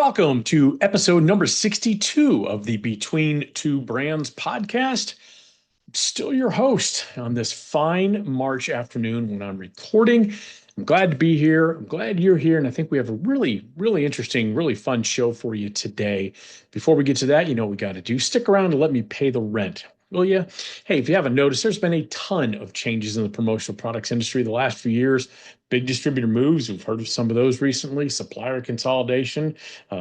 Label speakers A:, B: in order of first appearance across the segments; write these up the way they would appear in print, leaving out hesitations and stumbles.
A: Welcome to episode number 62 of the Between Two Brands podcast. I'm still your host on this fine March afternoon when I'm recording. I'm glad to be here. I'm glad you're here. And I think we have a really interesting, really fun show for you today. Before we get to that, you know what we got to do. Stick around and let me pay the rent. Will you? Hey, if you haven't noticed, there's been a ton of changes in the promotional products industry the last few years. Big distributor moves. We've heard of some of those recently. Supplier consolidation,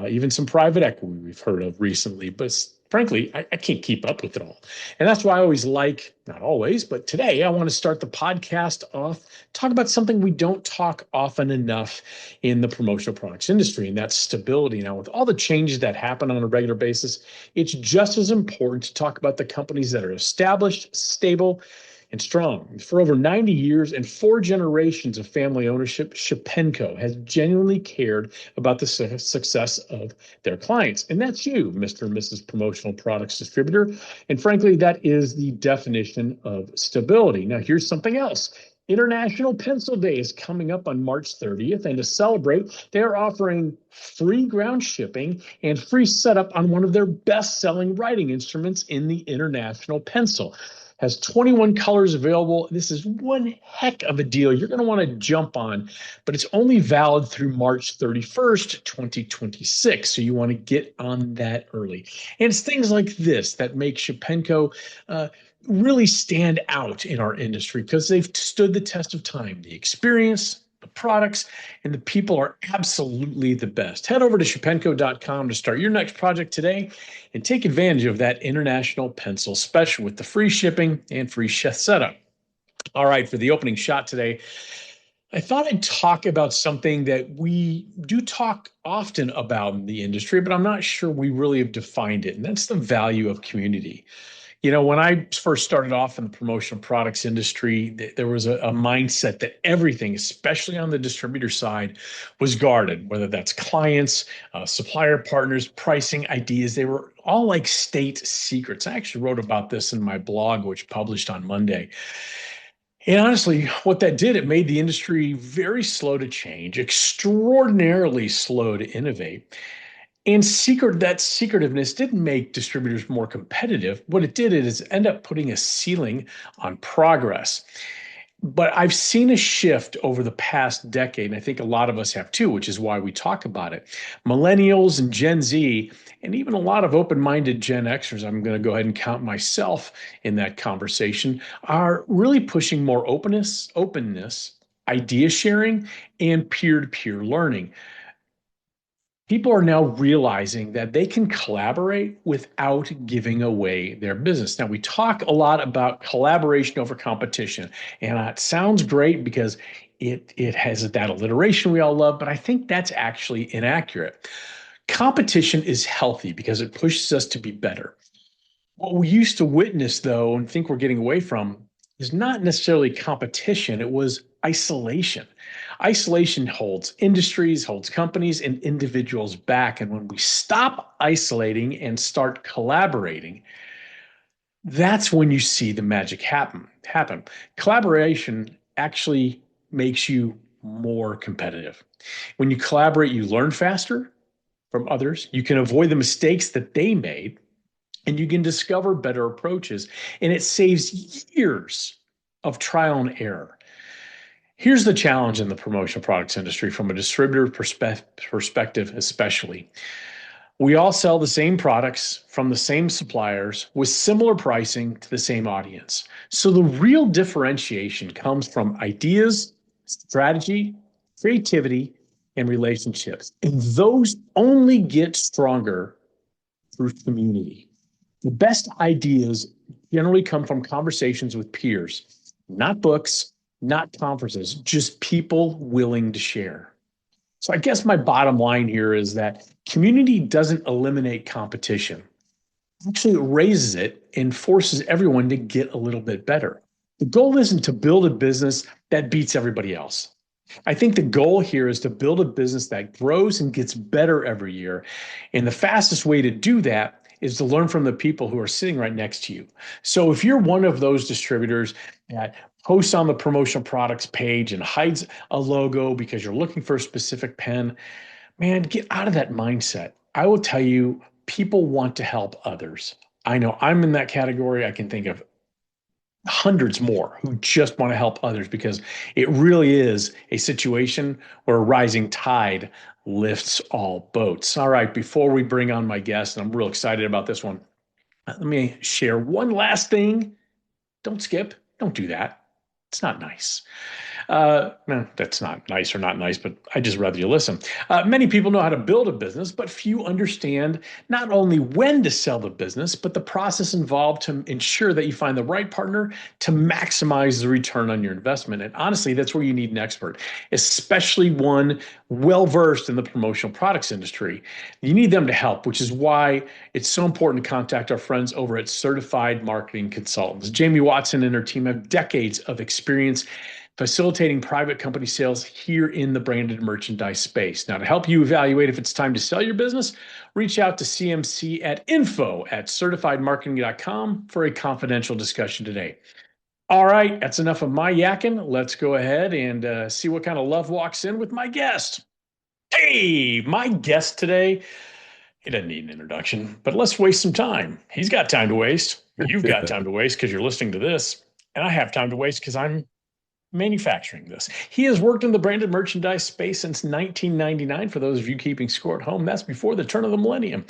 A: even some private equity we've heard of recently. But frankly, I can't keep up with it all. And that's why I always like, not always, but today I want to start the podcast off, talk about something we don't talk often enough in the promotional products industry, and that's stability. Now, with all the changes that happen on a regular basis, it's just as important to talk about the companies that are established, stable, and strong. For over 90 years and 4 generations of family ownership, Shepenko has genuinely cared about the success of their clients. And that's you, Mr. and Mrs. Promotional Products Distributor. And frankly, that is the definition of stability. Now, here's something else. International Pencil Day is coming up on March 30th, and to celebrate, they're offering free ground shipping and free setup on one of their best-selling writing instruments in the International Pencil. Has 21 colors available. This is one heck of a deal you're going to want to jump on, but it's only valid through March 31st, 2026. So you want to get on that early. And it's things like this that make Shepenko really stand out in our industry because they've stood the test of time. The experience, the products, and the people are absolutely the best. Head over to shepenko.com to start your next project today and take advantage of that International Pencil special with the free shipping and free setup. All right, for the opening shot today, I thought I'd talk about something that we do talk often about in the industry, but I'm not sure we really have defined it, and that's the value of community. You know, when I first started off in the promotional products industry, there was a mindset that everything, especially on the distributor side, was guarded, whether that's clients, supplier partners, pricing ideas. They were all like state secrets. I actually wrote about this in my blog, which published on Monday. And honestly, what that did, it made the industry very slow to change, extraordinarily slow to innovate. And that secretiveness didn't make distributors more competitive. What it did is end up putting a ceiling on progress. But I've seen a shift over the past decade, and I think a lot of us have too, which is why we talk about it. Millennials and Gen Z, and even a lot of open-minded Gen Xers, I'm going to go ahead and count myself in that conversation, are really pushing more openness, idea sharing, and peer-to-peer learning. People are now realizing that they can collaborate without giving away their business. Now, we talk a lot about collaboration over competition, and it sounds great because it has that alliteration we all love, but I think that's actually inaccurate. Competition is healthy because it pushes us to be better. What we used to witness, though, and think we're getting away from, is not necessarily competition, it was isolation. Isolation holds industries, holds companies, and individuals back. And when we stop isolating and start collaborating, that's when you see the magic happen. Collaboration actually makes you more competitive. When you collaborate, you learn faster from others. You can avoid the mistakes that they made, and you can discover better approaches. And it saves years of trial and error. Here's the challenge in the promotional products industry from a distributor perspective, especially. We all sell the same products from the same suppliers with similar pricing to the same audience. So the real differentiation comes from ideas, strategy, creativity, and relationships. And those only get stronger through community. The best ideas generally come from conversations with peers, not books, not conferences, just people willing to share. So I guess my bottom line here is that community doesn't eliminate competition. Actually, it raises it and forces everyone to get a little bit better. The goal isn't to build a business that beats everybody else. I think the goal here is to build a business that grows and gets better every year. And the fastest way to do that is to learn from the people who are sitting right next to you. So if you're one of those distributors that posts on the promotional products page and hides a logo because you're looking for a specific pen, Man, get out of that mindset. I will tell you, people want to help others. I know I'm in that category. I can think of hundreds more who just want to help others because it really is a situation where a rising tide lifts all boats. All right, before we bring on my guest, and I'm real excited about this one, let me share one last thing. Don't skip. Don't do that. It's not nice. No, that's not nice or not nice, but I just rather you listen. Many people know how to build a business, but few understand not only when to sell the business, but the process involved to ensure that you find the right partner to maximize the return on your investment. And honestly, that's where you need an expert, especially one well versed in the promotional products industry. You need them to help, which is why it's so important to contact our friends over at Certified Marketing Consultants. Jamie Watson and her team have decades of experience facilitating private company sales here in the branded merchandise space. Now, to help you evaluate if it's time to sell your business, reach out to CMC at info@certifiedmarketing.com for a confidential discussion today. All right, that's enough of my yakking. Let's go ahead and see what kind of love walks in with my guest. Hey, my guest today, he doesn't need an introduction, but let's waste some time. He's got time to waste. You've got time to waste because you're listening to this. And I have time to waste because I'm manufacturing this. He has worked in the branded merchandise space since 1999. For those of you keeping score at home, that's before the turn of the millennium.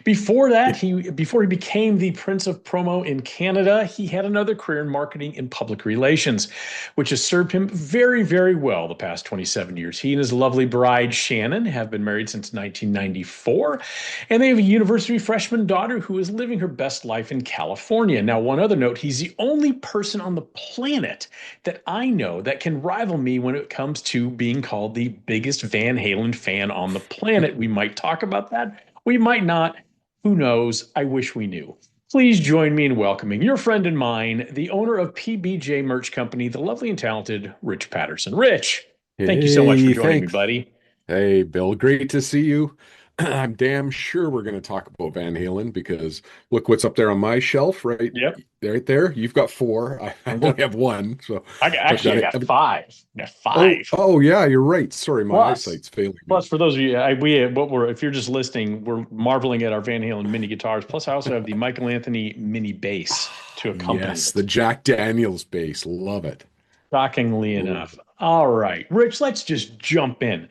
A: Before he became the Prince of Promo in Canada, he had another career in marketing and public relations, which has served him very, very well the past 27 years. He and his lovely bride Shannon have been married since 1994, and they have a university freshman daughter who is living her best life in California. Now, one other note, he's the only person on the planet that I know that can rival me when it comes to being called the biggest Van Halen fan on the planet. We might talk about that. We might not. Who knows? I wish we knew. Please join me in welcoming your friend and mine, the owner of PBJ Merch Company, the lovely and talented Rich Patterson. Rich, thank you so much for
B: Hey,
A: joining me,
B: thanks.
A: buddy.
B: Hey, Bill, great to see you. I'm damn sure we're going to talk about Van Halen because look what's up there on my shelf,
A: Yep.
B: right there. You've got four. I
A: I've
B: only
A: got,
B: have one, so I've
A: I
B: got it.
A: got five. I got
B: Oh,
A: five.
B: oh yeah, you're right. Sorry, my
A: Plus,
B: eyesight's failing me.
A: plus for those of you, if you're just listening, we're marveling at our Van Halen mini guitars. Plus, I also have the Michael Anthony mini bass
B: Ah,
A: to accompany
B: yes, the
A: it.
B: Jack Daniels bass. Love it.
A: Shockingly
B: Love
A: enough.
B: it.
A: All right, Rich, let's just jump in.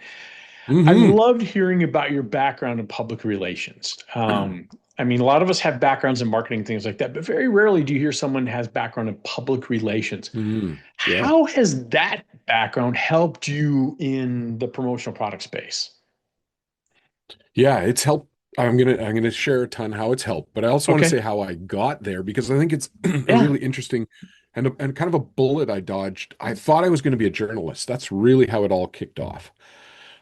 A: I
B: Mm-hmm.
A: loved hearing about your background in public relations. I mean, a lot of us have backgrounds in marketing, things like that, but very rarely do you hear someone has background in public relations.
B: Mm-hmm. Yeah.
A: How has that background helped you in the promotional product space?
B: Yeah, it's helped. I'm gonna share a ton how it's helped, but I also want to
A: Okay.
B: say how I got there because I think it's a
A: Yeah.
B: really interesting and kind of a bullet I dodged. I thought I was going to be a journalist. That's really how it all kicked off.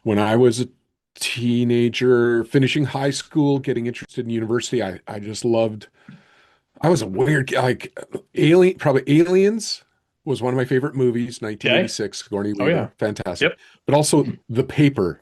B: When I was a teenager, finishing high school, getting interested in university, I just loved I was a weird like probably Aliens was one of my favorite movies,
A: Okay.
B: 1986, Sigourney
A: Oh yeah.
B: Weaver, fantastic.
A: Yep.
B: But also The Paper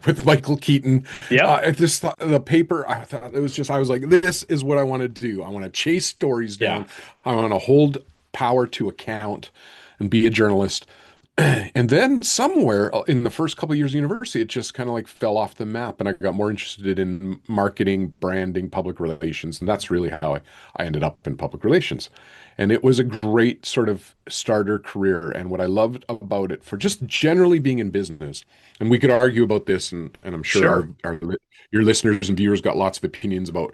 B: with Michael Keaton.
A: Yep.
B: I just thought The Paper, I thought it was just, I was like, this is what I want to do. I want to chase stories
A: Yeah.
B: down. I want to hold power to account and be a journalist. And then somewhere in the first couple of years of university, it just kind of like fell off the map, and I got more interested in marketing, branding, public relations, and that's really how I ended up in public relations. And it was a great sort of starter career. And what I loved about it for just generally being in business, and we could argue about this, and I'm sure
A: Sure.
B: your listeners and viewers got lots of opinions about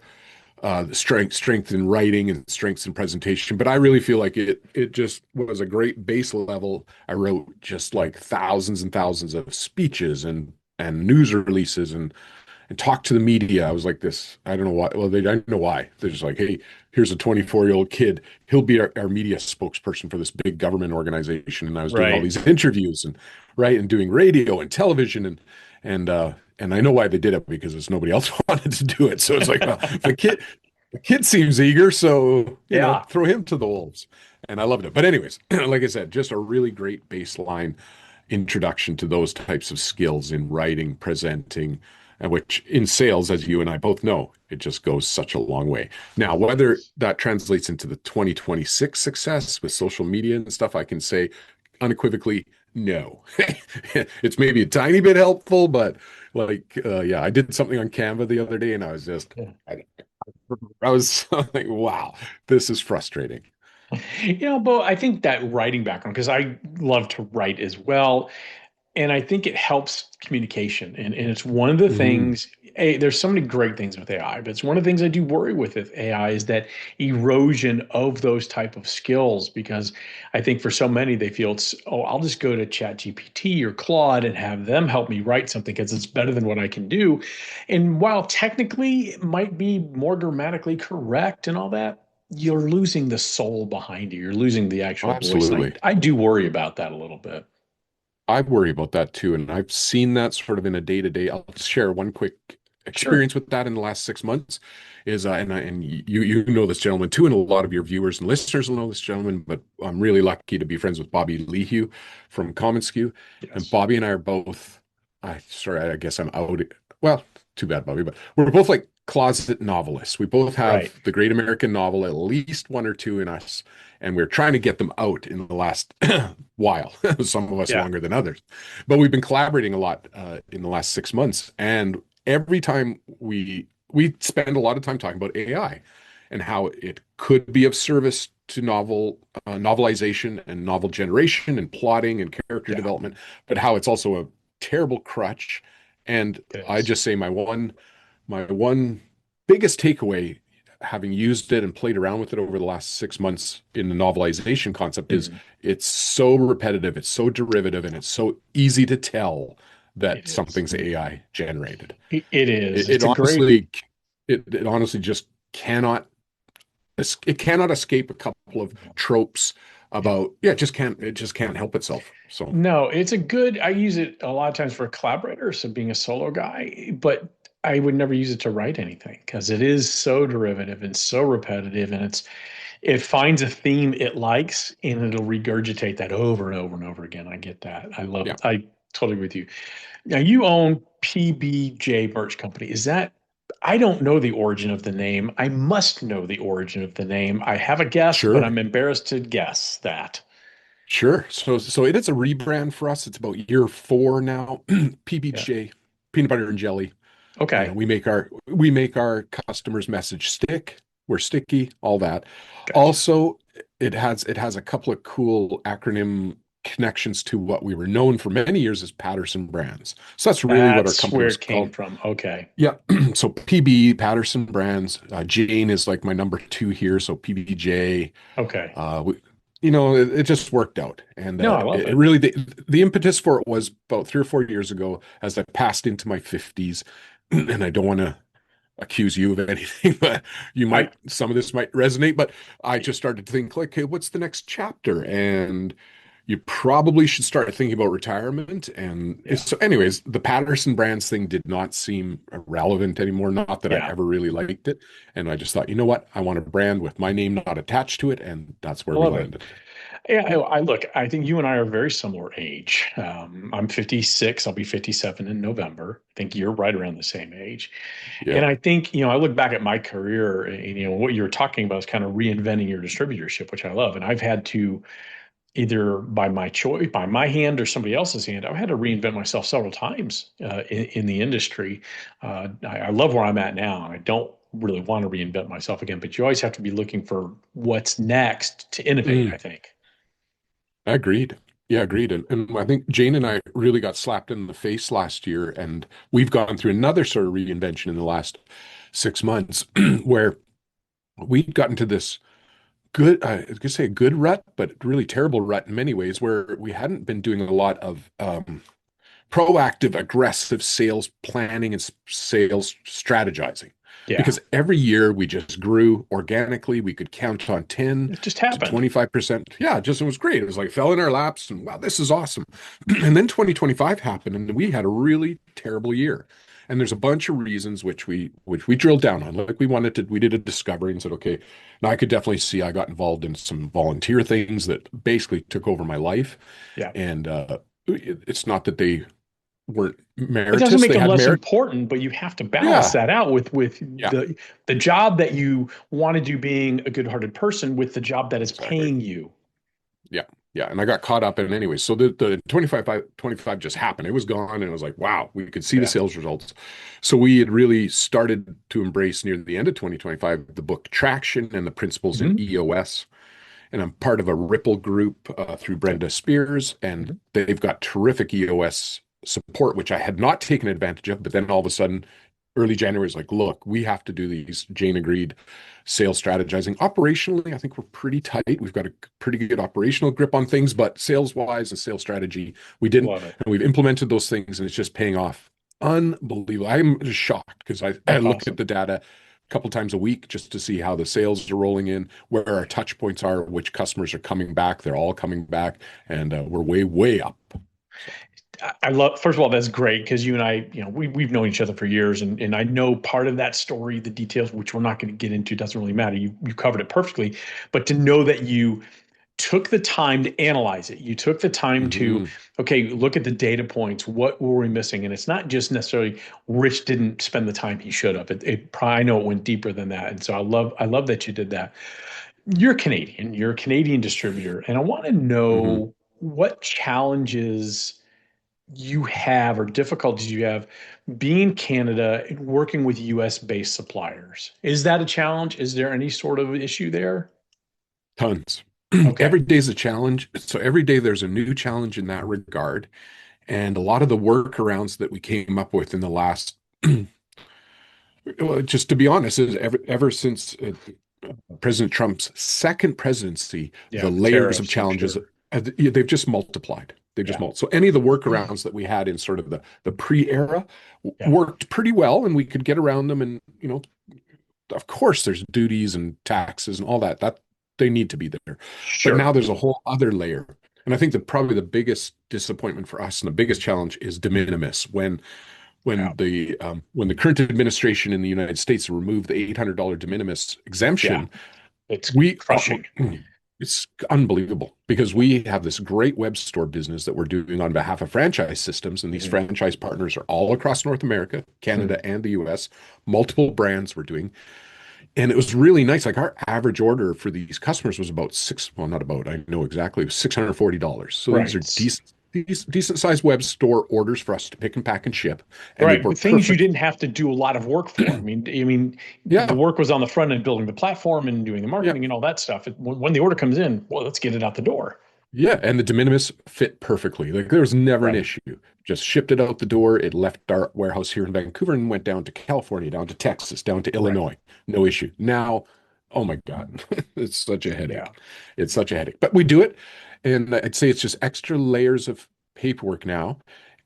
B: the strength in writing and strengths in presentation. But I really feel like it just was a great base level. I wrote just like thousands and thousands of speeches and news releases and talked to the media. I was like this. I don't know why. Well, I know why. They're just like, hey, here's a 24-year-old kid. He'll be our media spokesperson for this big government organization. And I was doing all
A: Right.
B: these interviews and doing radio and television and I know why they did it because there's nobody else wanted to do it. So it's like, well, the kid seems eager, so
A: Yeah.
B: throw him to the wolves. And I loved it. But anyways, like I said, just a really great baseline introduction to those types of skills in writing, presenting, and which in sales, as you and I both know, it just goes such a long way. Now, whether that translates into the 2026 success with social media and stuff, I can say unequivocally, no. It's maybe a tiny bit helpful, but Yeah, I did something on Canva the other day and I was just,
A: Yeah.
B: I was like, wow, this is frustrating.
A: But I think that writing background, because I love to write as well. And I think it helps communication. And it's one of the
B: Mm,
A: things, there's so many great things with AI, but it's one of the things I do worry with AI is that erosion of those type of skills, because I think for so many, they feel it's, oh, I'll just go to ChatGPT or Claude and have them help me write something because it's better than what I can do. And while technically it might be more grammatically correct and all that, you're losing the soul behind it. You're losing the actual voice. And
B: absolutely.
A: I do worry about that a little bit.
B: I worry about that too. And I've seen that sort of in a day to day. I'll just share one quick
A: Sure.
B: experience with that in the last 6 months is, and you know this gentleman too, and a lot of your viewers and listeners will know this gentleman, but I'm really lucky to be friends with Bobby Lehue from commonsku. And
A: Yes.
B: Bobby and I are both, I guess I'm out. Well, too bad, Bobby, but we're both like closet novelists. We both
A: Right.
B: have the great American novel, at least one or two in us, and we're trying to get them out in the last while, some of us
A: Yeah.
B: longer than others. But we've been collaborating a lot in the last 6 months, and every time we spend a lot of time talking about AI and how it could be of service to novelization and novel generation and plotting and character
A: Yeah.
B: development, but how it's also a terrible crutch. And
A: It
B: I
A: is.
B: just say my one biggest takeaway, having used it and played around with it over the last 6 months in the novelization concept, is
A: Mhm.
B: it's so repetitive, it's so derivative, and it's so easy to tell that
A: It is.
B: something's AI generated.
A: It is.
B: It, it
A: It's a great.
B: honestly, it honestly just cannot, it cannot escape a couple of tropes
A: Yeah.
B: about, yeah, it just can't help itself. So
A: No, it's a good. I use it a lot of times for a collaborator, so being a solo guy, but I would never use it to write anything because it is so derivative and so repetitive, and it finds a theme it likes and it'll regurgitate that over and over and over again. I get that.
B: yeah,
A: I totally with you. Now you own PBJ Merch Company. Is that, I don't know the origin of the name. I must know the origin of the name. I have a guess, but
B: sure.
A: I'm embarrassed to guess that.
B: Sure. So it is a rebrand for us. It's about year four now.
A: Yeah.
B: PBJ, peanut butter and jelly.
A: Okay.
B: We make our customers' message stick. We're sticky, all that.
A: Gotcha.
B: Also, it has a couple of cool acronym connections to what we were known for many years as Patterson brands. So that's really what our
A: That's
B: company
A: where
B: was
A: it came
B: called.
A: from. Okay.
B: Yeah. So PB Patterson brands. Jane is like my number two here. So PBJ.
A: Okay.
B: We, it just worked out, and
A: No, I love
B: it
A: it.
B: really the impetus for it was about 3 or 4 years ago, as I passed into my 50s, and I don't want to accuse you of anything, but
A: I
B: some of this might resonate. But I just started to think, like, hey, what's the next chapter? And you probably should start thinking about retirement. And
A: yeah.
B: so, anyways, the Patterson Brands thing did not seem relevant anymore. Not that I
A: Yeah.
B: ever really liked it. And I just thought, you know what? I want a brand with my name not attached to it. And that's where
A: I
B: we
A: love it.
B: landed.
A: Yeah, I look, I think you and I are very similar age. I'm 56. I'll be 57 in November. I think you're right around the same age.
B: Yeah.
A: And I think, I look back at my career and, what you were talking about is kind of reinventing your distributorship, which I love. And I've had to either by my choice, by my hand or somebody else's hand, I've had to reinvent myself several times in the industry. I love where I'm at now, and I don't really want to reinvent myself again, but you always have to be looking for what's next to innovate, I
B: Mm,
A: think.
B: agreed. Yeah, agreed. And I think Jane and I really got slapped in the face last year, and we've gone through another sort of reinvention in the last 6 months where we'd gotten to this good, I was gonna say a good rut, but really terrible rut in many ways, where we hadn't been doing a lot of proactive, aggressive sales planning and sales strategizing.
A: Yeah,
B: Because every year we just grew organically. We could count on 10
A: it just
B: to
A: happened.
B: 25%. Yeah, just it was great. It was like fell in our laps and wow, this is awesome. And then 2025 happened and we had a really terrible year. And there's a bunch of reasons which we drilled down on. Like we did a discovery and said, okay, now I could definitely see I got involved in some volunteer things that basically took over my life.
A: Yeah.
B: And it's not that they weren't
A: It doesn't
B: meritorious.
A: make
B: They
A: them
B: had
A: less
B: merit.
A: important, but you have to balance
B: Yeah.
A: that out with
B: Yeah.
A: the job that you want to do being a good-hearted person with the job that is
B: Exactly.
A: paying you.
B: Yeah. Yeah, and I got caught up in it anyway. So the 25 just happened. It was gone, and it was like, wow, we could see the
A: Yeah.
B: sales results. So we had really started to embrace near the end of 2025 the book Traction and the principles in
A: Hmm.
B: EOS. And I'm part of a Ripple group through
A: Okay.
B: Brenda Spears, and
A: Hmm.
B: they've got terrific EOS support, which I had not taken advantage of. But then all of a sudden, early January is like, look, we have to do these. Jane agreed. Sales strategizing. Operationally, I think we're pretty tight. We've got a pretty good operational grip on things, but sales wise and sales strategy, we didn't.
A: Love it.
B: And we've implemented those things, and it's just paying off. Unbelievable. I'm just shocked because I
A: That's
B: look at
A: awesome.
B: the data a couple times a week just to see how the sales are rolling in, where our touch points are, which customers are coming back. They're all coming back, and we're way, way up. So,
A: I love, first of all, that's great because you and I, we've known each other for years, and I know part of that story, the details, which we're not going to get into, doesn't really matter. You covered it perfectly, but to know that you took the time to analyze it, you took the time to,
B: mhm,
A: okay, look at the data points. What were we missing? And it's not just necessarily Rich didn't spend the time he should have. I know it went deeper than that, and so I love that you did that. You're Canadian. You're a Canadian distributor, and I want to
B: mhm.
A: know what challenges you have or difficulties you have being Canada and working with US based suppliers. Is that a challenge? Is there any sort of issue there?
B: Tons.
A: Okay.
B: Every day is a challenge. So every day there's a new challenge in that regard. And a lot of the workarounds that we came up with in the last, well, just to be honest, is ever since President Trump's second presidency,
A: Yeah,
B: the
A: the
B: layers of
A: tariffs, I'm
B: challenges,
A: sure.
B: they've just multiplied. They've just
A: Yeah.
B: multiplied. So any of the workarounds that we had in sort of the pre-era
A: Yeah.
B: worked pretty well, and we could get around them. And of course, there's duties and taxes and all that. That they need to be there. But now
A: Sure.
B: there's a whole other layer. And I think that probably the biggest disappointment for us and the biggest challenge is de minimis.
A: Yeah.
B: When the current administration in the United States removed the $800 de minimis
A: Yeah.
B: exemption,
A: It's
B: we
A: crushing.
B: it's unbelievable because we have this great web store business that we're doing on behalf of franchise systems, and these
A: Mhm.
B: franchise partners are all across North America,
A: Hmm.
B: Canada, and the US. Multiple brands we're doing, and it was really nice. Like our average order for these customers was about six, well, not about, I know exactly, it was $640. So these are
A: Right.
B: decent sized web store orders for us to pick and pack and ship, and they
A: Right.
B: were
A: But things you
B: perfect.
A: didn't have to do a lot of work for. I mean, the
B: Yeah,
A: work was on the front end, building the platform and doing the
B: yeah.
A: marketing and all that stuff. When the order comes in, well, let's get it out the door.
B: Yeah, and the de minimis fit perfectly. Like there was never an
A: Right.
B: issue. Just shipped it out the door. It left our warehouse here in Vancouver and went down to California, down to Texas, down to
A: Right.
B: Illinois. No issue. Now, oh my God, it's such a
A: Yeah.
B: headache. It's such a headache. But we do it, and I'd say it's just extra layers of paperwork now,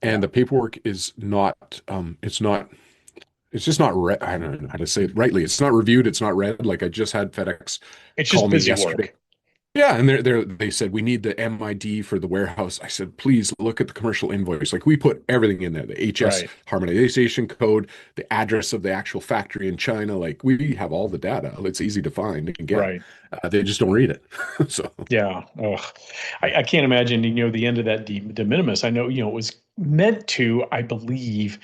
B: and
A: Yeah.
B: the paperwork is not. It's just not read. I don't know how to say it rightly. It's not reviewed. It's not read. Like I just had FedEx
A: It's
B: call
A: just
B: me
A: busy
B: yesterday.
A: work.
B: Yeah, and they said we need the MID for the warehouse. I said, please look at the commercial invoice. Like we put everything in there, the HS
A: Right.
B: harmonization code, the address of the actual factory in China. Like we have all the data. It's easy to find and get.
A: Right.
B: They just don't read it. So
A: Yeah. Ugh. I can't imagine, the end of that de minimis. I know, it was meant to, I believe,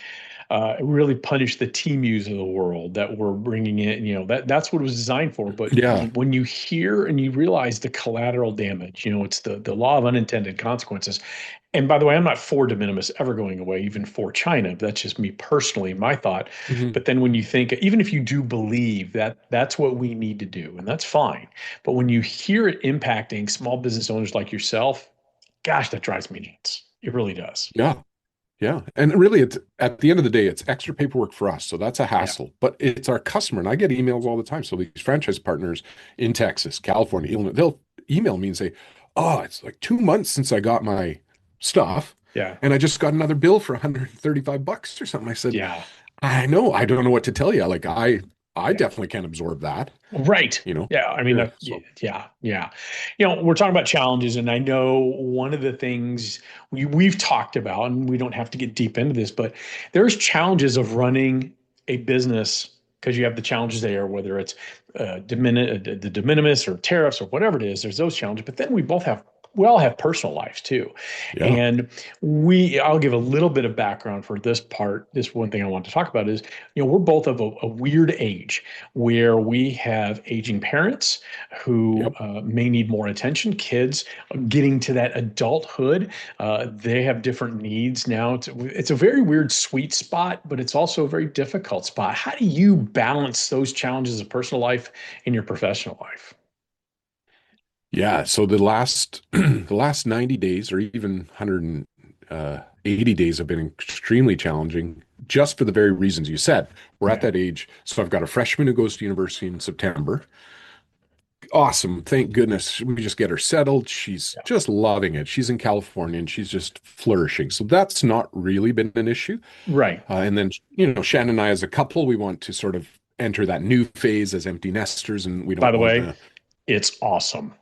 A: really punish the teamus of the world that were bringing in, that's what it was designed for. But
B: yeah.
A: when you hear and you realize the collateral damage, it's the law of unintended consequences. And by the way, I'm not for de minimis ever going away, even for China. That's just me personally, my thought.
B: Mhm.
A: But then when you think, even if you do believe that that's what we need to do, and that's fine. But when you hear it impacting small business owners like yourself, gosh, that drives me nuts. It really does.
B: Yeah. Yeah. And really, it's at the end of the day, it's extra paperwork for us. So that's a
A: Yeah.
B: hassle, but it's our customer. And I get emails all the time. So these franchise partners in Texas, California, Illinois, they'll email me and say, oh, it's like 2 months since I got my stuff.
A: Yeah.
B: And I just got another bill for $135 or something. I said,
A: Yeah.
B: I know, I don't know what to tell you. Like I
A: Yeah.
B: definitely can't absorb that,
A: Right.
B: you know?
A: Yeah. I mean,
B: Yeah. So
A: yeah. Yeah. We're talking about challenges, and I know one of the things we've talked about, and we don't have to get deep into this, but there's challenges of running a business because you have the challenges there, whether it's the de minimis or tariffs or whatever it is. There's those challenges, but then we both have we all have personal lives too.
B: Yeah.
A: And I'll give a little bit of background for this part. This one thing I want to talk about is, we're both of a weird age where we have aging parents who
B: Yep.
A: may need more attention, kids getting to that adulthood. They have different needs now. It's a very weird sweet spot, but it's also a very difficult spot. How do you balance those challenges of personal life in your professional life?
B: Yeah. So the last the last 90 days or even 180 days have been extremely challenging just for the very reasons you said. We're at
A: Yeah.
B: that age. So I've got a freshman who goes to university in September. Awesome. Thank goodness. We just get her settled. She's
A: Yeah.
B: just loving it. She's in California and she's just flourishing. So that's not really been an issue.
A: Right.
B: And then, Shannon and I as a couple, we want to sort of enter that new phase as empty nesters and we
A: By
B: don't
A: the
B: want
A: way,
B: to,
A: it's awesome.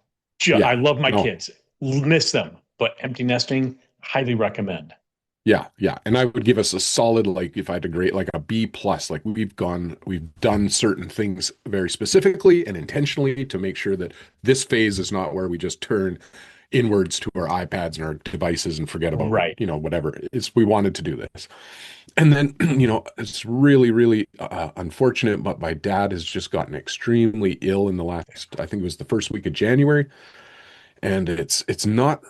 A: I
B: yeah,
A: love my
B: no,
A: kids. Miss them, but empty nesting, highly recommend.
B: yeah, yeah. And I would give us a solid, like if I had to grade like a B plus, like we've done certain things very specifically and intentionally to make sure that this phase is not where we just turn inwards to our iPads and our devices and forget about,
A: Right.
B: whatever. It's we wanted to do this. And then, it's really, really unfortunate, but my dad has just gotten extremely ill in the last, I think it was the first week of January. And it's not,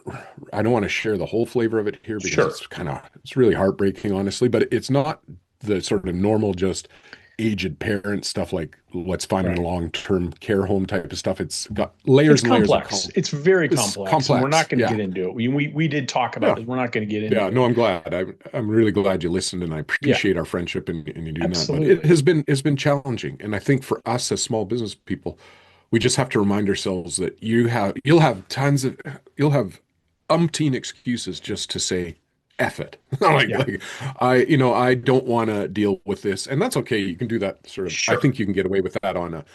B: I don't want to share the whole flavor of it here because
A: Sure.
B: it's really heartbreaking, honestly, but it's not the sort of normal, just aged parent stuff like let's find a
A: Right.
B: long-term care home type of stuff. It's got
A: It's
B: layers and layers of
A: complex. It's very
B: it's
A: complex, and we're not
B: complex.
A: going to
B: Yeah.
A: get into it. We did talk about
B: Yeah.
A: this. We're not going to get
B: Yeah,
A: into it.
B: no, I'm glad. I'm really glad you listened, and I
A: Yeah,
B: appreciate our friendship and you doing that. But it
A: absolutely.
B: has been it's been challenging, and I think for us as small business people, we just have to remind ourselves that you'll have umpteen excuses just to say F it.
A: Yeah,
B: I don't want to deal with this, and that's okay. You can do that sort of. I
A: sure.
B: think you can get away with that on a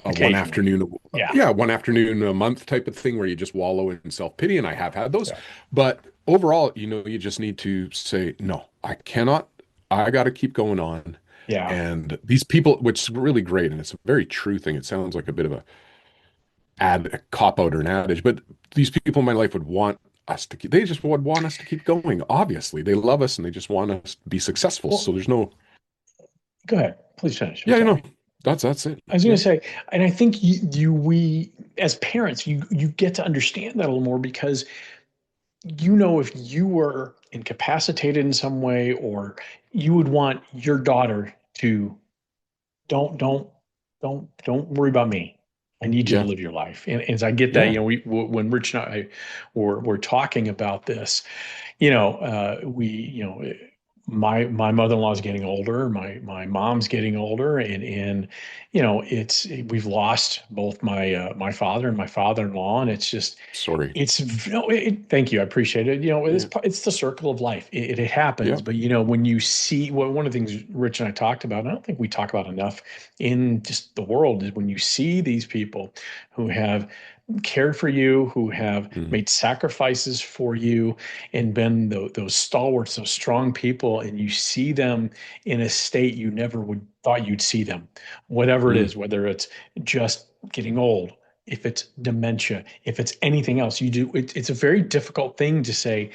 B: one
A: Occasionally.
B: afternoon,
A: Yeah.
B: yeah, one afternoon a month type of thing where you just wallow in self-pity, and I have had those.
A: Yeah.
B: But overall, you just need to say, no, I cannot, I got to keep going on.
A: Yeah.
B: And these people, which is really great, and it's a very true thing. It sounds like a bit of a cop out or an adage, but these people in my life would want us to keep, they just would want us to keep going. Obviously, they love us and they just want us to be successful. So
A: Well,
B: there's no,
A: go ahead. Please finish. I'm
B: yeah,
A: sorry.
B: that's it.
A: I was going
B: Yeah.
A: to say, and I think we as parents, you get to understand that a little more because if you were incapacitated in some way, or you would want your daughter to don't don't don't worry about me. I need you to
B: Yeah.
A: live your life. And as I get that,
B: Yeah.
A: when Rich and I were talking about this, we, my mother-in-law is getting older, my mom's getting older, and it's we've lost both my father and my father-in-law, and it's just
B: Sorry.
A: thank you. I appreciate it.
B: Yeah.
A: It's the circle of life. It happens.
B: Yeah.
A: But, when you see one of the things Rich and I talked about, and I don't think we talk about enough in just the world, is when you see these people who have cared for you, who have
B: Mhm.
A: made sacrifices for you, and been those stalwarts, those strong people, and you see them in a state you never would thought you'd see them, whatever it
B: Mm.
A: is, whether it's just getting old, if it's dementia, if it's anything else, it's a very difficult thing to say,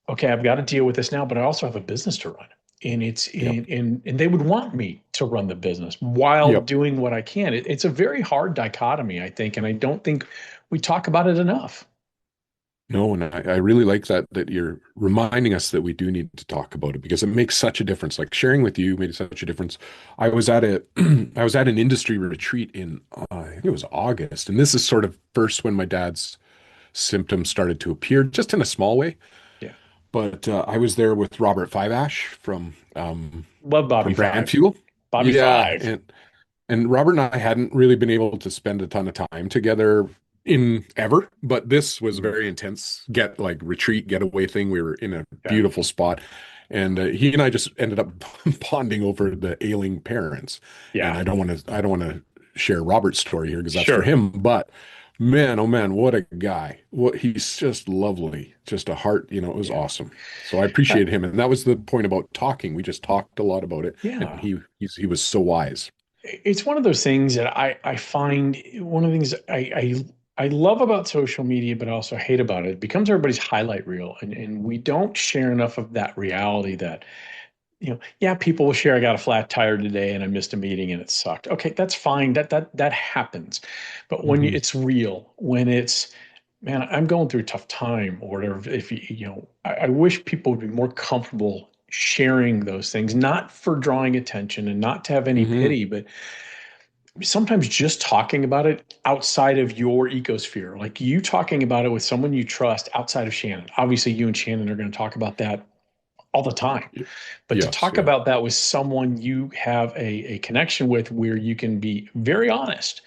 A: okay, I've got to deal with this now, but I also have a business to run. And it's
B: Yep.
A: and they would want me to run the business while
B: Yep.
A: doing what I can. It's a very hard dichotomy, I think, and I don't think we talk about it enough.
B: No, and I really like that you're reminding us that we do need to talk about it because it makes such a difference. Like sharing with you made such a difference. I was at a I was at an industry retreat in I think it was August, and this is sort of first when my dad's symptoms started to appear, just in a small way.
A: Yeah.
B: But I was there with Robert Fivash
A: Love Bobby
B: from Brand
A: Five.
B: Fuel.
A: Bobby
B: Yeah,
A: Five.
B: and Robert and I hadn't really been able to spend a ton of time together in ever, but this was a
A: Mhm.
B: very intense retreat getaway thing. We were in a
A: Yeah.
B: beautiful spot, and he and I just ended up bonding over the ailing parents. And
A: Yeah.
B: I don't want to share Robert's story here because that's for
A: Sure.
B: him. But man, oh man, what a guy! What he's just lovely, just a heart. It was
A: Yeah.
B: awesome. So I
A: Uh,
B: appreciate him, and that was the point about talking. We just talked a lot about it, and
A: yeah.
B: he was so wise.
A: It's one of those things that I find one of the things I love about social media, but I also hate about it. It becomes everybody's highlight reel, and we don't share enough of that reality that, yeah, people will share, I got a flat tire today and I missed a meeting and it sucked. Okay, that's fine. That happens. But when
B: Hmm.
A: it's real, when it's, man, I'm going through a tough time or whatever, if I wish people would be more comfortable sharing those things, not for drawing attention and not to have any
B: Hmm.
A: pity, but sometimes just talking about it outside of your ecosphere, like you talking about it with someone you trust outside of Shannon. Obviously, you and Shannon are going to talk about that all the time. But to
B: Yes,
A: talk
B: yeah,
A: about that with someone you have a connection with where you can be very honest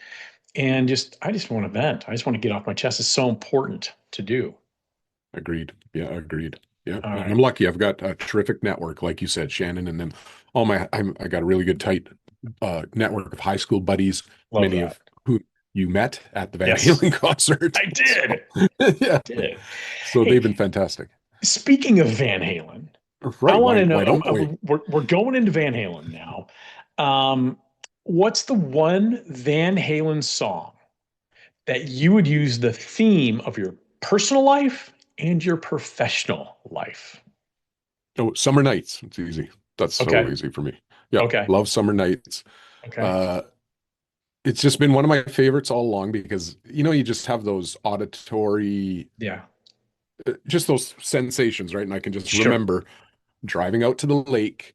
A: and I just want to vent. I just want to get off my chest. It's so important to do.
B: agreed. Yeah, agreed. Yeah,
A: All
B: and
A: right.
B: I'm lucky. I've got a terrific network, like you said, Shannon, and then I got a really good tight network of high school buddies,
A: Love
B: many
A: that.
B: of who you met at the Van
A: Yes,
B: Halen concert.
A: I
B: So
A: did.
B: yeah,
A: Did.
B: so
A: Hey,
B: they've been fantastic.
A: speaking of Van Halen, I
B: Right?
A: want to
B: Why
A: know.
B: don't we?
A: We're going into Van Halen now. Um, what's the one Van Halen song that you would use the theme of your personal life and your professional life?
B: Oh, summer nights. It's easy. That's so
A: Okay.
B: easy for me. Yeah,
A: Okay.
B: love summer nights.
A: Okay.
B: Uh, it's just been one of my favorites all along because you just have those auditory,
A: Yeah.
B: just those sensations, right? And I can just
A: Sure.
B: remember driving out to the lake,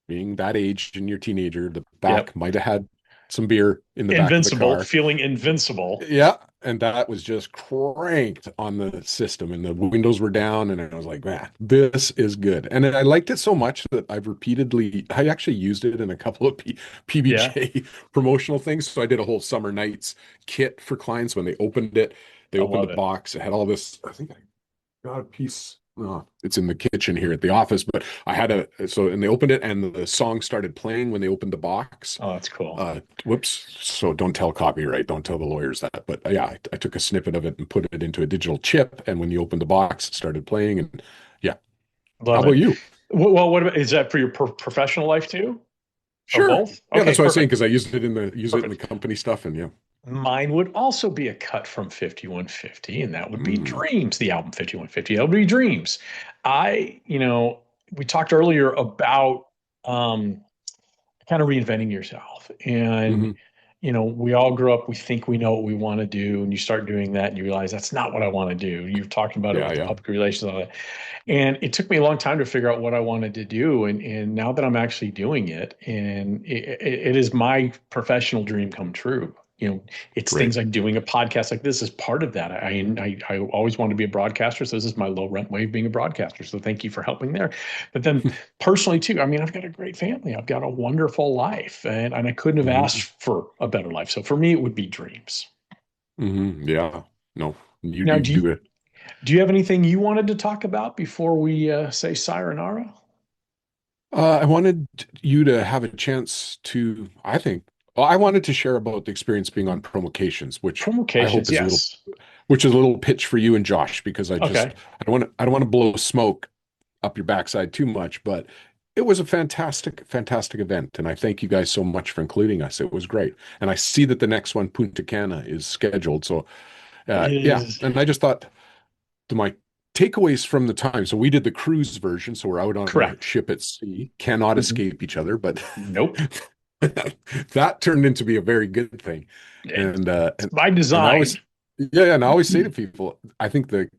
B: being that age and you're a teenager, the
A: Yep.
B: back might have had some beer in the back of the
A: Invincible,
B: car.
A: feeling invincible.
B: Yeah. And that was just cranked on the system, and the windows were down. And I was like, man, this is good. And I liked it so much that I actually used it in a couple of
A: Yeah.
B: PBJ promotional things. So I did a whole summer nights kit for clients when they opened it. They
A: I
B: opened the
A: love it.
B: box. It had all this, I think I got a piece. Oh, it's in the kitchen here at the office, but and they opened it and the song started playing when they opened the box.
A: Oh, that's cool.
B: Whoops. So don't tell copyright. Don't tell the lawyers that. But yeah, I took a snippet of it and put it into a digital chip. And when you opened the box, it started playing. And yeah. How
A: Love
B: about
A: it.
B: you?
A: Well, what about, is that for your professional life too? Or
B: Sure.
A: both?
B: Yeah,
A: Okay,
B: that's what I was saying
A: perfect.
B: because I use it in the
A: Perfect.
B: company stuff. And yeah.
A: Mine would also be a cut from 5150, and that would be
B: Mm,
A: Dreams, the album 5150. That would be Dreams. We talked earlier about kind of reinventing yourself. And,
B: hmm.
A: we all grow up, we think we know what we want to do, and you start doing that and you realize that's not what I want to do. You've talked about it
B: Yeah,
A: with the
B: yeah.
A: public relations and all that. And it took me a long time to figure out what I wanted to do. And now that I'm actually doing it, and it is my professional dream come true. It's
B: Great.
A: things like doing a podcast like this is part of that. I always wanted to be a broadcaster, so this is my low rent way of being a broadcaster. So thank you for helping there. But then personally too, I mean, I've got a great family. I've got a wonderful life, and I couldn't have
B: Hmm.
A: asked for a better life. So for me, it would be Dreams.
B: Hmm. Yeah. No, you
A: Now,
B: you do it.
A: do you have anything you wanted to talk about before we say sayonara?
B: I wanted you to have a chance to, well, I wanted to share about the experience being on promocations, I hope
A: Provocations, yes.
B: which is a little pitch for you and Josh, because
A: Okay.
B: I don't want to blow smoke up your backside too much, but it was a fantastic, fantastic event. And I thank you guys so much for including us. It was great. And I see that the next one, Punta Cana, is scheduled. So,
A: It
B: yeah.
A: is
B: And I just thought, my takeaways from the time. So we did the cruise version. So we're out on a
A: correct.
B: ship at sea, cannot
A: Mhm.
B: escape each other, but
A: Nope.
B: that turned into be a very good thing. And
A: It's by
B: and I
A: design.
B: always yeah, and I always say to people, I think the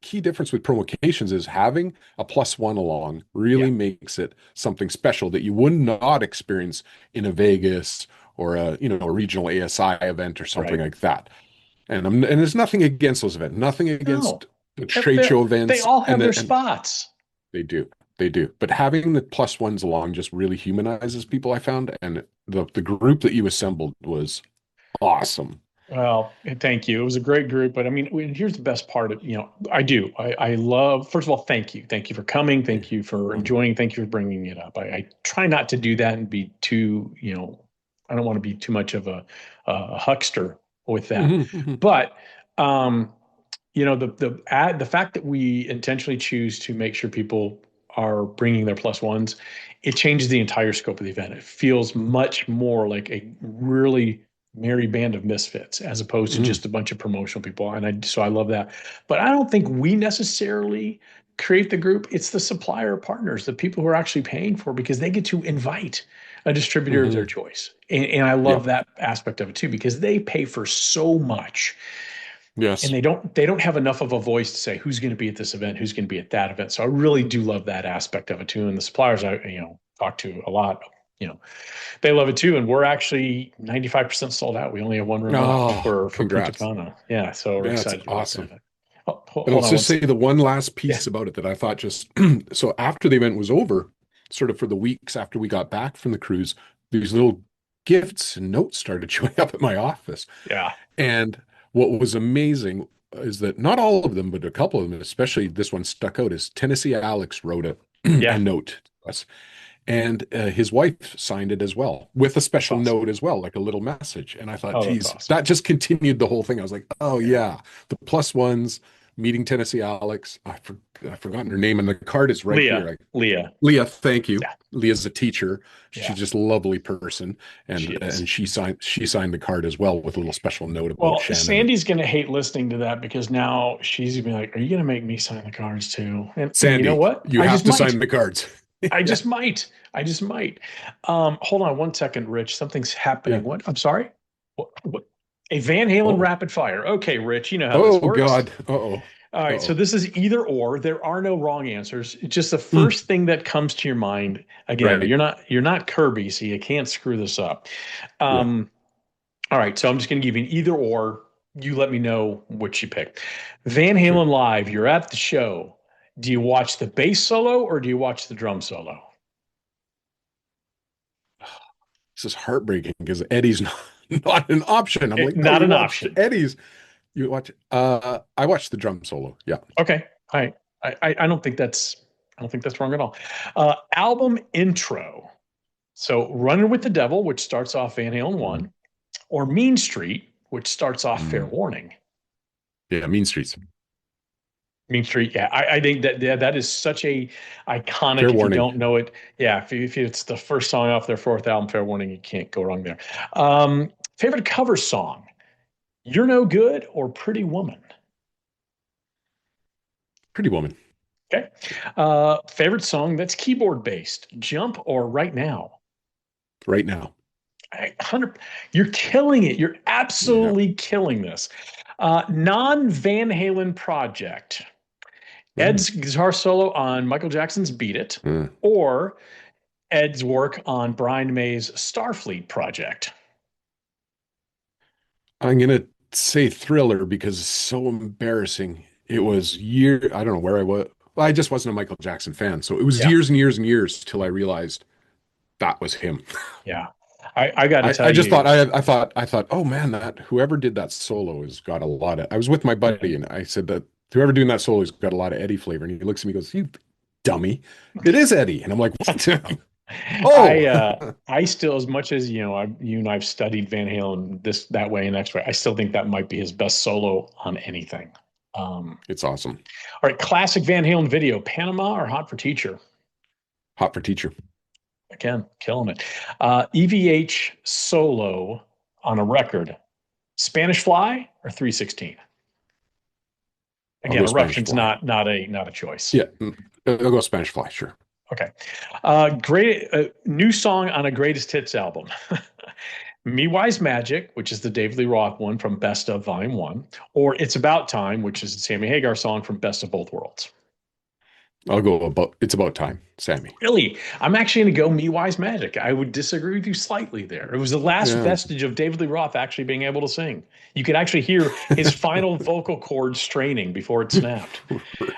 B: key difference with promocations is having a plus one along
A: Yeah,
B: really makes it something special that you would not experience in a Vegas or a regional ASI event or something
A: right.
B: like that. And there's nothing against those events, nothing
A: No,
B: against the trade
A: They're-
B: show
A: they
B: events,
A: all have
B: and
A: their
B: and
A: spots.
B: they do, they do. But having the plus ones along just really humanizes people, I found, and the group that you assembled was awesome.
A: Well, thank you. It was a great group, but I mean, here's the best part of, I do. I love, first of all, thank you. Thank you for coming. Thank you for
B: Mhm.
A: enjoying. Thank you for bringing it up. I try not to do that and be too, I don't want to be too much of a huckster with that.
B: Mhm. Mhm.
A: But, um, the fact that we intentionally choose to make sure people are bringing their plus ones, it changes the entire scope of the event. It feels much more like a really merry band of misfits as opposed to
B: Mm,
A: just a bunch of promotional people. And so I love that. But I don't think we necessarily create the group. It's the supplier partners, the people who are actually paying for it, because they get to invite a distributor of their
B: hmm.
A: choice. And I
B: Yeah.
A: love that aspect of it too, because they pay for so much and
B: Yes.
A: they don't have enough of a voice to say who's going to be at this event, who's going to be at that event. So I really do love that aspect of it too. And the suppliers I talk to a lot, you know, they love it too. And we're actually 95% sold out. We only have one room left
B: Oh,
A: for Punta
B: congrats.
A: Cana. Yeah, so we're
B: That's
A: excited about
B: awesome.
A: that.
B: And I'll
A: Hold on
B: just say the one last
A: Yeah,
B: piece about it that I thought just so after the event was over, sort of for the weeks after we got back from the cruise, these little gifts and notes started showing up at my office.
A: yeah,
B: And what was amazing is that not all of them, but a couple of them, especially this one stuck out, is Tennessee Alex wrote a
A: yeah.
B: note to us. And his wife signed it as well with a
A: That's
B: special
A: awesome.
B: note as well, like a little message. And I thought,
A: Oh, that's
B: geez,
A: awesome.
B: that just continued the whole thing. I was like, oh
A: Yeah,
B: yeah, the plus ones, meeting Tennessee Alex. I've forgotten her name, and the card is right
A: Leah,
B: here.
A: Leah.
B: Leah, thank you.
A: Yeah,
B: Leah's a teacher.
A: yeah,
B: She's just a lovely person,
A: she is.
B: and she signed the card as well with a little special note about
A: Well,
B: Shannon.
A: Sandy's going to hate listening to that because now she's going to be like, "Are you going to make me sign the cards too?" And you know
B: Sandy,
A: what?
B: you
A: I
B: have
A: just
B: to
A: might.
B: sign the cards.
A: I
B: Yeah,
A: just might. I just might. Hold on one second, Rich. Something's
B: yeah.
A: happening. What? I'm sorry. What? A Van Halen
B: Oh,
A: rapid fire. Okay, Rich, you know how this
B: oh
A: works.
B: God. Uh-oh.
A: All right, so
B: Uh-oh.
A: this is either or. There are no wrong answers. It's just the
B: Hmm.
A: first thing that comes to your mind. Again,
B: Right.
A: you're not Kirby, so you can't screw this up.
B: Yeah.
A: Um, all right, so I'm just going to give you an either or. You let me know which you pick. Van
B: Sure.
A: Halen live. You're at the show. Do you watch the bass solo or do you watch the drum solo?
B: This is heartbreaking because Eddie's not, not an option. I'm like, no,
A: Not
B: you
A: an
B: watch
A: option.
B: Eddie's. You watch I watched the drum solo. Yeah.
A: Okay. All right. I don't think that's wrong at all. Album intro. So Running with the Devil, which starts off Van Halen
B: Mhm.
A: 1, or Mean Street, which starts off Fair
B: Mm.
A: Warning.
B: Yeah, Mean Streets.
A: Mean Street, yeah. I think that is such a iconic.
B: Fair
A: If you
B: warning.
A: don't know it, yeah. If it's the first song off their fourth album, Fair Warning, you can't go wrong there. Favorite cover song: "You're No Good" or "Pretty Woman."
B: Pretty woman.
A: Okay. Favorite song that's keyboard based: "Jump" or "Right Now."
B: Right now.
A: 100. You're killing it. You're
B: Yeah.
A: absolutely killing this. Non Van Halen project:
B: Mm.
A: Ed's guitar solo on Michael Jackson's "Beat It,"
B: Mm.
A: or Ed's work on Brian May's Starfleet project.
B: I'm gonna say Thriller because it's so embarrassing. It was I don't know where I was. Well, I just wasn't a Michael Jackson fan. So it was
A: Yeah,
B: years and years and years till I realized that was him.
A: yeah. I got to
B: I,
A: tell
B: I just
A: you,
B: thought I thought, oh man, that whoever did that solo has got a lot of. I was with my
A: yeah.
B: buddy and I said that whoever doing that solo has got a lot of Eddie flavor. And he looks at me and goes, "You dummy, it is Eddie." And I'm like, "What?"
A: I
B: Oh,
A: uh I still, as much as you and I've studied Van Halen this that way and next way, I still think that might be his best solo on anything.
B: it's awesome.
A: All right, classic Van Halen video: Panama or Hot for Teacher?
B: Hot for teacher.
A: Again, killing it. EVH solo on a record: Spanish Fly or 316?
B: I'll
A: Again,
B: go Spanish
A: Eruption's
B: Fly.
A: not a choice.
B: Yeah, I'll go Spanish Fly. Sure.
A: Okay. Great new song on a greatest hits album. Me Wise Magic, which is the David Lee Roth one from Best of Volume 1, or It's About Time, which is the Sammy Hagar song from Best of Both Worlds.
B: I'll go about. It's about time, Sammy.
A: Really, I'm actually going to go Me Wise Magic. I would disagree with you slightly there. It was the last
B: Yeah.
A: vestige of David Lee Roth actually being able to sing. You could actually hear his final vocal cords straining before it snapped.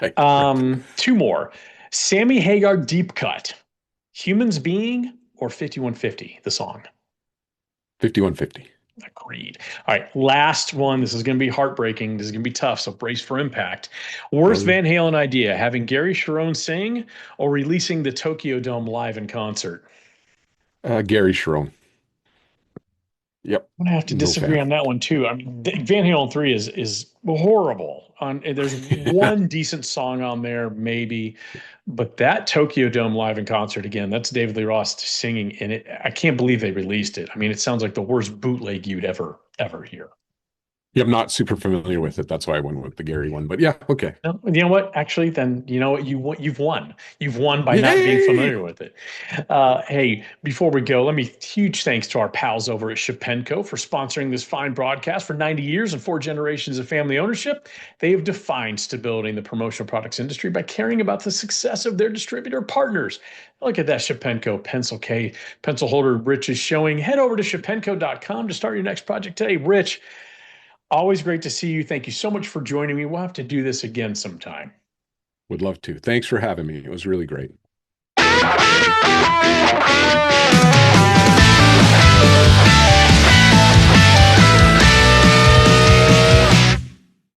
B: Right. Right.
A: Two more. Sammy Hagar Deep Cut, Humans Being or 5150, the song.
B: 5150.
A: Agreed. All right, last one. This is going to be heartbreaking. This is going to be tough, so brace for impact. Worst
B: Oh,
A: Van Halen idea: having Gary Sharon sing or releasing the Tokyo Dome live in concert?
B: Gary Sharon. Yep.
A: I'm gonna have to
B: No
A: disagree
B: fan.
A: on that one too. I mean, Van Halen 3 is horrible. There's one decent song on there, maybe, but that Tokyo Dome live in concert again, that's David Lee Roth singing in it. I can't believe they released it. I mean, it sounds like the worst bootleg you'd ever hear.
B: Yeah, I'm not super familiar with it. That's why I went with the Gary one. But yeah, okay.
A: No, you know what? Actually, then you know what you've won. You've won by not being
B: Yay!
A: familiar with it. Hey, before we go, let me huge thanks to our pals over at Shapenco for sponsoring this fine broadcast for 90 years and 4 generations of family ownership. They have defined stability in the promotional products industry by caring about the success of their distributor partners. Look at that Shapenco pencil holder Rich is showing. Head over to shapenco.com to start your next project today. Rich, always great to see you. Thank you so much for joining me. We'll have to do this again sometime.
B: Would love to. Thanks for having me. It was really great.